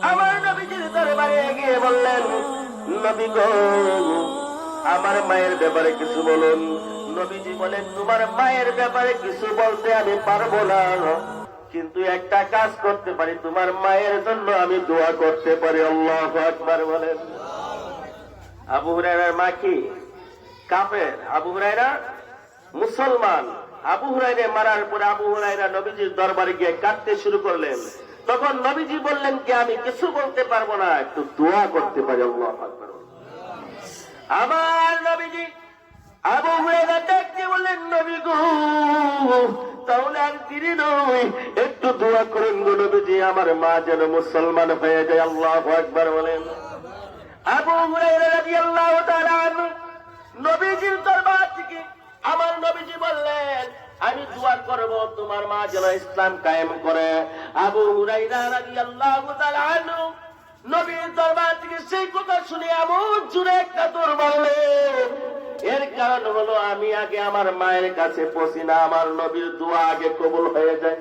আমার নবীজির দরবারে গিয়ে বললেন, নবী গো, আমার মায়ের ব্যাপারে কিছু বলুন। নবীজি বলেন, তোমার মায়ের ব্যাপারে কিছু বলতে আমি পারবো না, কিন্তু একটা কাজ করতে পারি, তোমার মায়ের জন্য আমি দোয়া করতে পারি। আল্লাহু আকবার বলেন। আবু হুরায়রার মা কি? কাফের। আবু হুরায়রা মুসলমান। আবু হুরায়রা মারার পরে আবু হুরায়রা নবীজির দরবারে গিয়ে কাঁদতে শুরু করলেন। তখন নবীজি বললেন কি, আমি কিছু বলতে পারবো না, একটু দোয়া করতে পারি। আল্লাহু আকবার। আমার নবীজি আবু হুরায়রা দেখতে বললেন, নবী গো, তাহলে আর দেরি নয়, একটু দোয়া করেন গো নবীজি, আমার মা যেন মুসলমান হয়ে যায়। আল্লাহু আকবার বলেন। আবু হুরায়রা রাদিয়াল্লাহু তাআলা আনহু নবীজির দরবার থেকে আমার নবীজি বললেন, আমি দোয়া করব তোমার মা যেন ইসলাম কায়েম করে। আবু হুরায়রা রাদিয়াল্লাহু তাআলা আনহু নবীর দরবার থেকে সেই কথা শুনে এমন জোরে একটা দৌড় মারলেন। এর কারণ হলো, আমি আগে আমার মায়ের কাছে পৌঁছি না, আমার নবীর দোয়া আগে কবুল হয়ে যায়।